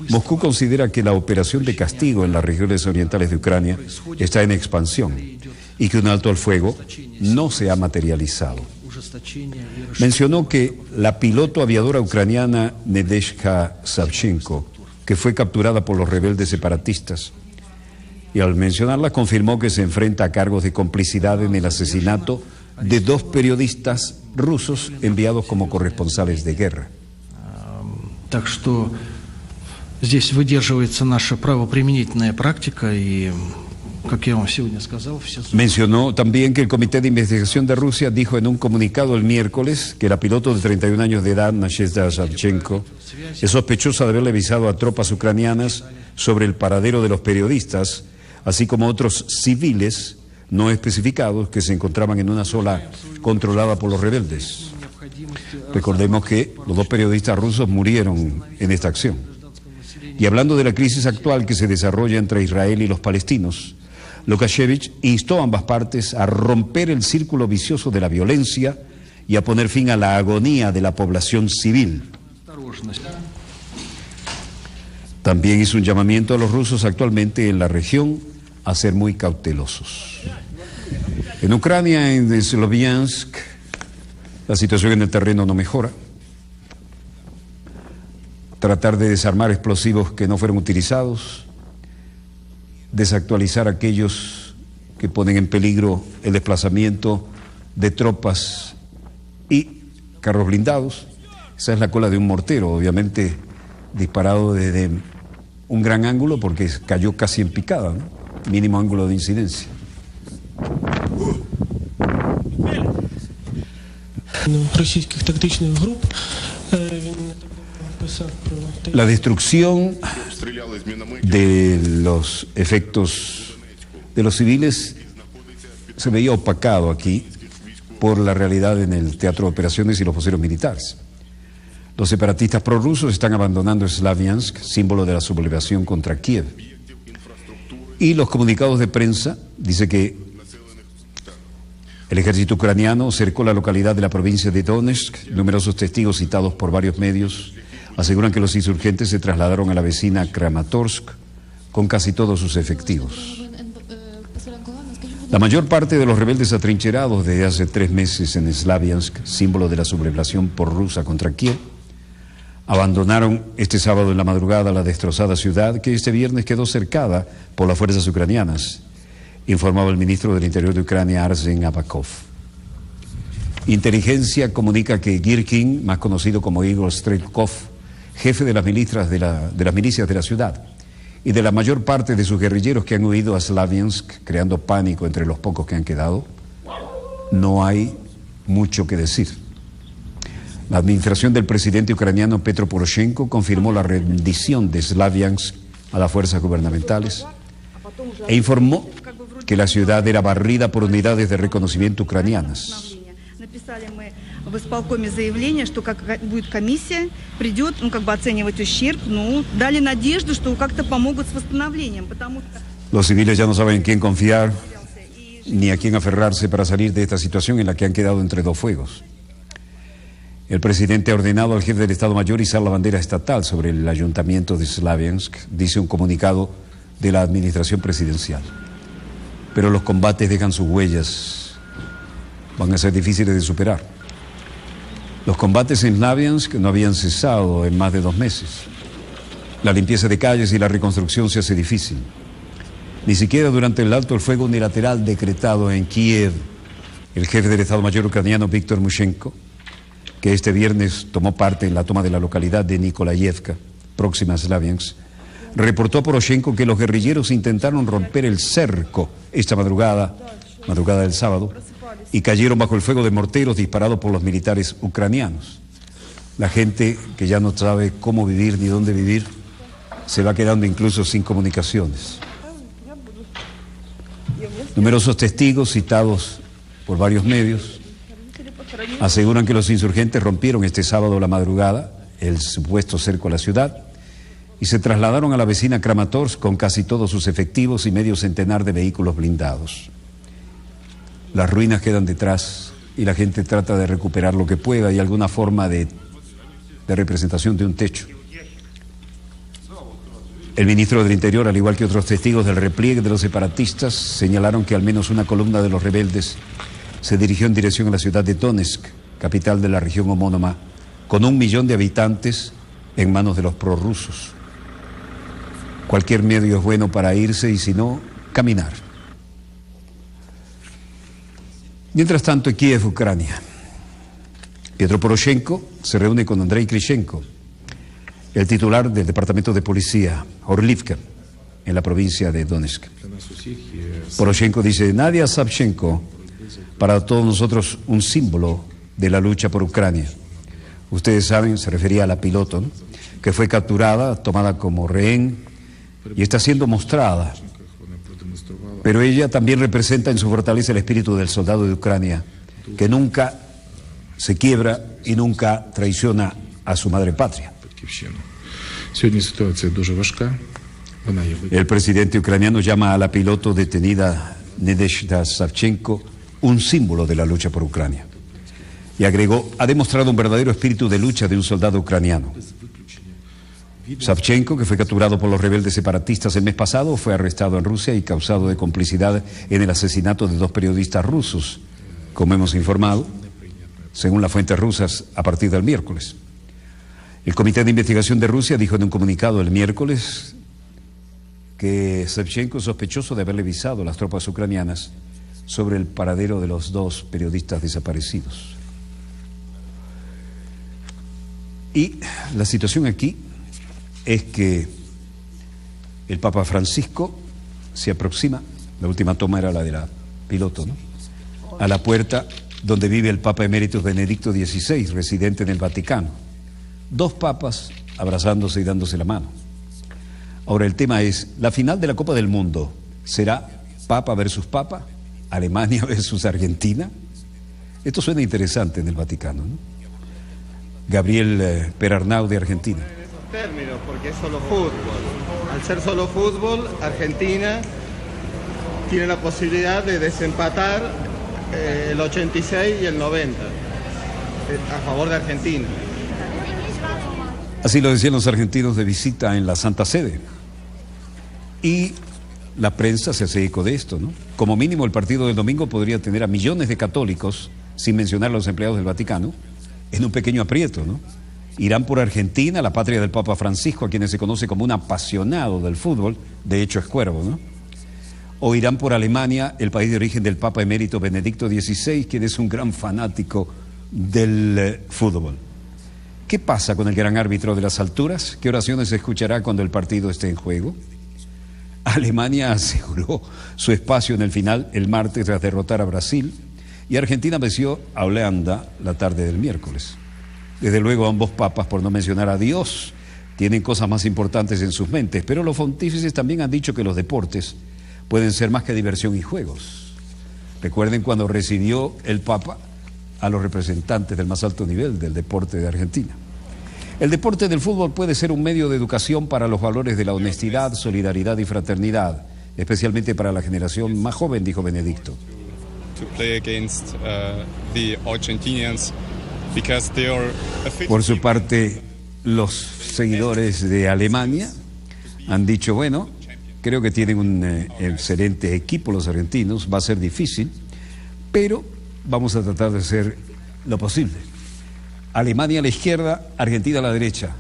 Moscú considera que la operación de castigo en las regiones orientales de Ucrania está en expansión y que un alto al fuego no se ha materializado. Mencionó que la piloto aviadora ucraniana Nadezhda Savchenko, que fue capturada por los rebeldes separatistas, y al mencionarla confirmó que se enfrenta a cargos de complicidad en el asesinato de 2 periodistas rusos enviados como corresponsales de guerra. Так что здесь выдерживается наша правоприменительная практика и, как я вам сегодня сказал, все... Mencionó también que el Comité de Investigación de Rusia dijo en un comunicado el miércoles que la piloto de 31 años de edad, Nadezhda Savchenko, es sospechosa de haberle avisado a tropas ucranianas sobre el paradero de los periodistas, así como otros civiles no especificados que se encontraban en una zona controlada por los rebeldes. Recordemos que los 2 periodistas rusos murieron en esta acción. Y hablando de la crisis actual que se desarrolla entre Israel y los palestinos, Lukashevich instó a ambas partes a romper el círculo vicioso de la violencia y a poner fin a la agonía de la población civil. También hizo un llamamiento a los rusos actualmente en la región a ser muy cautelosos. En Ucrania, en Sloviansk, la situación en el terreno no mejora. Tratar de desarmar explosivos que no fueron utilizados, desactualizar aquellos que ponen en peligro el desplazamiento de tropas y carros blindados. Esa es la cola de un mortero, obviamente disparado desde un gran ángulo porque cayó casi en picada, ¿no? Mínimo ángulo de incidencia. La destrucción de los efectos de los civiles se veía opacado aquí por la realidad en el teatro de operaciones y los voceros militares. Los separatistas prorrusos están abandonando Slaviansk, símbolo de la sublevación contra Kiev. Y los comunicados de prensa dicen que el ejército ucraniano cercó la localidad de la provincia de Donetsk. Numerosos testigos citados por varios medios aseguran que los insurgentes se trasladaron a la vecina Kramatorsk con casi todos sus efectivos. La mayor parte de los rebeldes atrincherados desde hace 3 meses en Slaviansk, símbolo de la sublevación prorrusa contra Kiev, abandonaron este sábado en la madrugada la destrozada ciudad que este viernes quedó cercada por las fuerzas ucranianas, informaba el ministro del Interior de Ucrania, Arsen Avakov. Inteligencia comunica que Girkin, más conocido como Igor Strelkov, jefe de las milicias de la ciudad y de la mayor parte de sus guerrilleros que han huido a Slaviansk, creando pánico entre los pocos que han quedado, no hay mucho que decir. La administración del presidente ucraniano Petro Poroshenko confirmó la rendición de Slaviansk a las fuerzas gubernamentales e informó que la ciudad era barrida por unidades de reconocimiento ucranianas. В исполкоме заявление, что будет комиссия, придет, оценивать ущерб, дали надежду, что как-то помогут с восстановлением, потому что... Los civiles ya no saben en quién confiar ni a quién aferrarse para salir de esta situación en la que han quedado entre dos fuegos. El presidente ha ordenado al jefe del Estado Mayor izar la bandera estatal sobre el ayuntamiento de Slaviansk, dice un comunicado de la administración presidencial. Pero los combates dejan sus huellas, van a ser difíciles de superar. Los combates en Slaviansk no habían cesado en más de 2 meses. La limpieza de calles y la reconstrucción se hace difícil. Ni siquiera durante el alto el fuego unilateral decretado en Kiev, el jefe del Estado Mayor ucraniano Víctor Mushenko, que este viernes tomó parte en la toma de la localidad de Nikolayevka, próxima a Slaviansk, reportó a Poroshenko que los guerrilleros intentaron romper el cerco esta madrugada del sábado, y cayeron bajo el fuego de morteros disparados por los militares ucranianos. La gente que ya no sabe cómo vivir ni dónde vivir se va quedando incluso sin comunicaciones. Numerosos testigos citados por varios medios aseguran que los insurgentes rompieron este sábado a la madrugada el supuesto cerco a la ciudad y se trasladaron a la vecina Kramatorsk con casi todos sus efectivos y medio centenar de vehículos blindados. Las ruinas quedan detrás y la gente trata de recuperar lo que pueda y alguna forma de representación de un techo. El ministro del Interior, al igual que otros testigos del repliegue de los separatistas, señalaron que al menos una columna de los rebeldes se dirigió en dirección a la ciudad de Donetsk, capital de la región homónima, con 1 millón de habitantes en manos de los prorrusos. Cualquier medio es bueno para irse y si no, caminar. Mientras tanto, en Kiev, Ucrania, Petro Poroshenko se reúne con Andrei Krishenko, el titular del departamento de policía, Orlivka, en la provincia de Donetsk. Poroshenko dice: Nadia Savchenko, para todos nosotros un símbolo de la lucha por Ucrania. Ustedes saben, se refería a la piloto, ¿no?, que fue capturada, tomada como rehén y está siendo mostrada. Pero ella también representa en su fortaleza el espíritu del soldado de Ucrania, que nunca se quiebra y nunca traiciona a su madre patria. El presidente ucraniano llama a la piloto detenida Nadezhda Savchenko un símbolo de la lucha por Ucrania. Y agregó, ha demostrado un verdadero espíritu de lucha de un soldado ucraniano. Savchenko, que fue capturado por los rebeldes separatistas el mes pasado, fue arrestado en Rusia y causado de complicidad en el asesinato de 2 periodistas rusos, como hemos informado, según las fuentes rusas, a partir del miércoles. El Comité de Investigación de Rusia dijo en un comunicado el miércoles que Savchenko es sospechoso de haberle avisado a las tropas ucranianas sobre el paradero de los 2 periodistas desaparecidos. Y la situación aquí es que el Papa Francisco se aproxima, la última toma era la de la piloto, ¿no?, a la puerta donde vive el Papa Emérito Benedicto XVI, residente en el Vaticano. 2 papas abrazándose y dándose la mano. Ahora el tema es, la final de la Copa del Mundo, ¿será Papa versus Papa? ¿Alemania versus Argentina? Esto suena interesante en el Vaticano, ¿no? Gabriel Perarnau de Argentina. En esos términos, porque es solo fútbol. Al ser solo fútbol, Argentina tiene la posibilidad de desempatar el 86 y el 90 a favor de Argentina. Así lo decían los argentinos de visita en la Santa Sede. Y la prensa se hace eco de esto, ¿no? Como mínimo el partido del domingo podría tener a millones de católicos, sin mencionar a los empleados del Vaticano, en un pequeño aprieto, ¿no? Irán por Argentina, la patria del Papa Francisco, a quienes se conoce como un apasionado del fútbol, de hecho es cuervo, ¿no? O irán por Alemania, el país de origen del Papa Emérito Benedicto XVI, quien es un gran fanático del fútbol. ¿Qué pasa con el gran árbitro de las alturas? ¿Qué oraciones se escuchará cuando el partido esté en juego? Alemania aseguró su espacio en el final el martes tras derrotar a Brasil, y Argentina venció a Holanda la tarde del miércoles. Desde luego ambos papas, por no mencionar a Dios, tienen cosas más importantes en sus mentes, pero los pontífices también han dicho que los deportes pueden ser más que diversión y juegos. Recuerden cuando recibió el Papa a los representantes del más alto nivel del deporte de Argentina. El deporte del fútbol puede ser un medio de educación para los valores de la honestidad, solidaridad y fraternidad, especialmente para la generación más joven, dijo Benedicto. Por su parte, los seguidores de Alemania han dicho, bueno, creo que tienen un excelente equipo los argentinos, va a ser difícil, pero vamos a tratar de hacer lo posible. Alemania a la izquierda, Argentina a la derecha.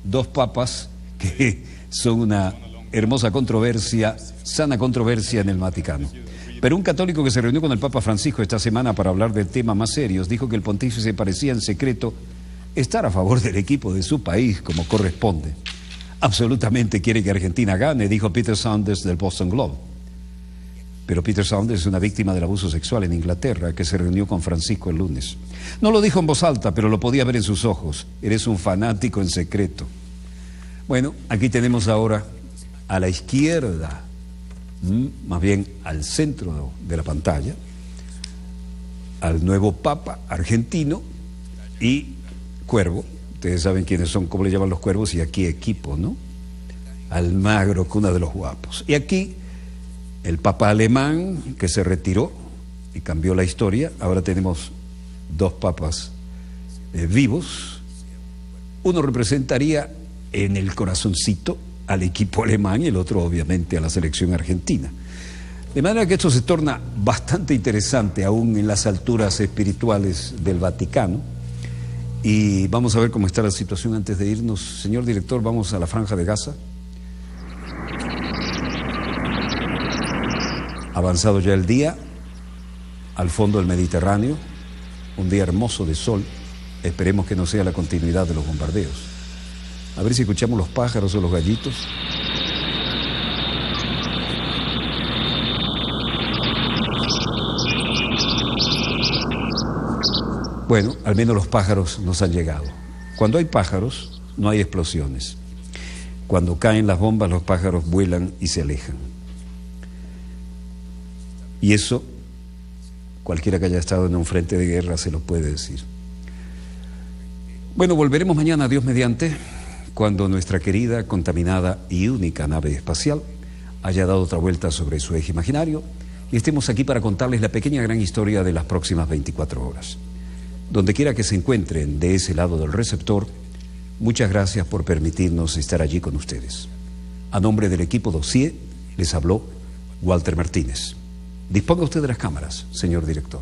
2 papas que son una hermosa controversia, sana controversia en el Vaticano. Pero un católico que se reunió con el Papa Francisco esta semana para hablar de temas más serios dijo que el pontífice parecía en secreto estar a favor del equipo de su país como corresponde. Absolutamente quiere que Argentina gane, dijo Peter Saunders del Boston Globe. Pero Peter Saunders es una víctima del abuso sexual en Inglaterra que se reunió con Francisco el lunes. No lo dijo en voz alta, pero lo podía ver en sus ojos. Eres un fanático en secreto. Bueno, aquí tenemos ahora a la izquierda, más bien al centro de la pantalla, al nuevo Papa argentino y Cuervo. Ustedes saben quiénes son, cómo le llaman los cuervos, y aquí equipo, ¿no? Almagro, cuna de los guapos. Y aquí el Papa alemán que se retiró y cambió la historia. Ahora tenemos 2 papas vivos. Uno representaría en el corazoncito al equipo alemán y el otro obviamente a la selección argentina. De manera que esto se torna bastante interesante aún en las alturas espirituales del Vaticano. Y vamos a ver cómo está la situación antes de irnos. Señor director, vamos a la Franja de Gaza. Avanzado ya el día, al fondo del Mediterráneo, un día hermoso de sol. Esperemos que no sea la continuidad de los bombardeos. A ver si escuchamos los pájaros o los gallitos. Bueno, al menos los pájaros nos han llegado. Cuando hay pájaros, no hay explosiones. Cuando caen las bombas, los pájaros vuelan y se alejan. Y eso, cualquiera que haya estado en un frente de guerra se lo puede decir. Bueno, volveremos mañana, Dios mediante, cuando nuestra querida, contaminada y única nave espacial haya dado otra vuelta sobre su eje imaginario y estemos aquí para contarles la pequeña gran historia de las próximas 24 horas. Donde quiera que se encuentren de ese lado del receptor, muchas gracias por permitirnos estar allí con ustedes. A nombre del equipo Dossier, les habló Walter Martínez. Disponga usted de las cámaras, señor director.